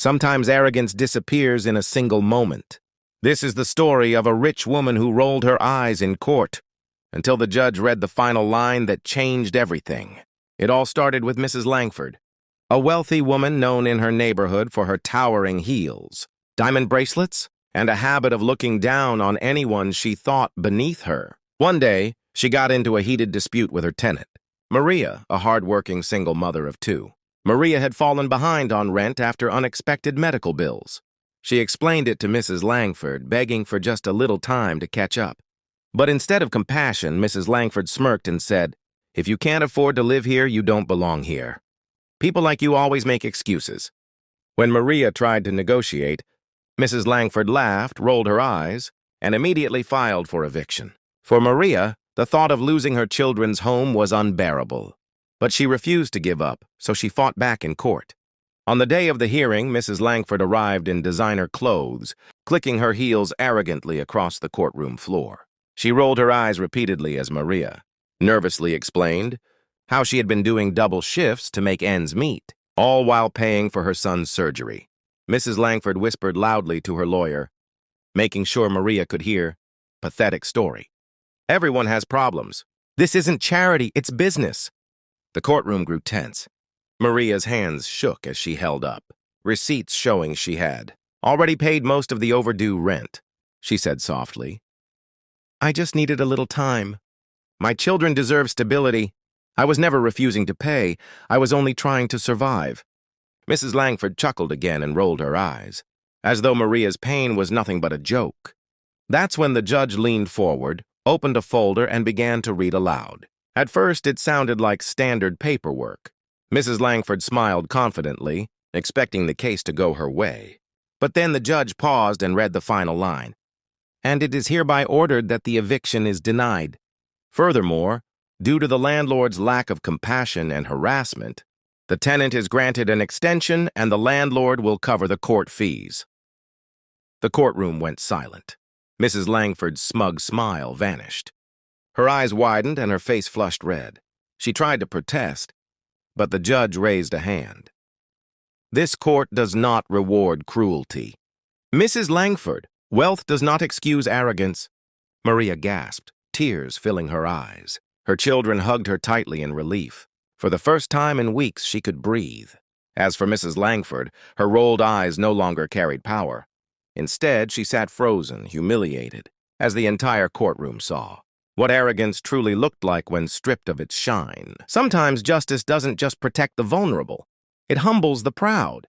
Sometimes arrogance disappears in a single moment. This is the story of a rich woman who rolled her eyes in court until the judge read the final line that changed everything. It all started with Mrs. Langford, a wealthy woman known in her neighborhood for her towering heels, diamond bracelets, and a habit of looking down on anyone she thought beneath her. One day, she got into a heated dispute with her tenant, Maria, a hard-working single mother of two. Maria had fallen behind on rent after unexpected medical bills. She explained it to Mrs. Langford, begging for just a little time to catch up. But instead of compassion, Mrs. Langford smirked and said, "If you can't afford to live here, you don't belong here. People like you always make excuses." When Maria tried to negotiate, Mrs. Langford laughed, rolled her eyes, and immediately filed for eviction. For Maria, the thought of losing her children's home was unbearable. But she refused to give up, so she fought back in court. On the day of the hearing, Mrs. Langford arrived in designer clothes, clicking her heels arrogantly across the courtroom floor. She rolled her eyes repeatedly as Maria nervously explained how she had been doing double shifts to make ends meet, all while paying for her son's surgery. Mrs. Langford whispered loudly to her lawyer, making sure Maria could hear, "Pathetic story. Everyone has problems. This isn't charity, it's business." The courtroom grew tense. Maria's hands shook as she held up receipts showing she had already paid most of the overdue rent. She said softly, "I just needed a little time. My children deserve stability. I was never refusing to pay. I was only trying to survive." Mrs. Langford chuckled again and rolled her eyes, as though Maria's pain was nothing but a joke. That's when the judge leaned forward, opened a folder, and began to read aloud. At first, it sounded like standard paperwork. Mrs. Langford smiled confidently, expecting the case to go her way. But then the judge paused and read the final line. "And it is hereby ordered that the eviction is denied. Furthermore, due to the landlord's lack of compassion and harassment, the tenant is granted an extension and the landlord will cover the court fees." The courtroom went silent. Mrs. Langford's smug smile vanished. Her eyes widened and her face flushed red. She tried to protest, but the judge raised a hand. "This court does not reward cruelty." "Mrs. Langford, wealth does not excuse arrogance." Maria gasped, tears filling her eyes. Her children hugged her tightly in relief. For the first time in weeks, she could breathe. As for Mrs. Langford, her rolled eyes no longer carried power. Instead, she sat frozen, humiliated, as the entire courtroom saw what arrogance truly looked like when stripped of its shine. Sometimes justice doesn't just protect the vulnerable. It humbles the proud.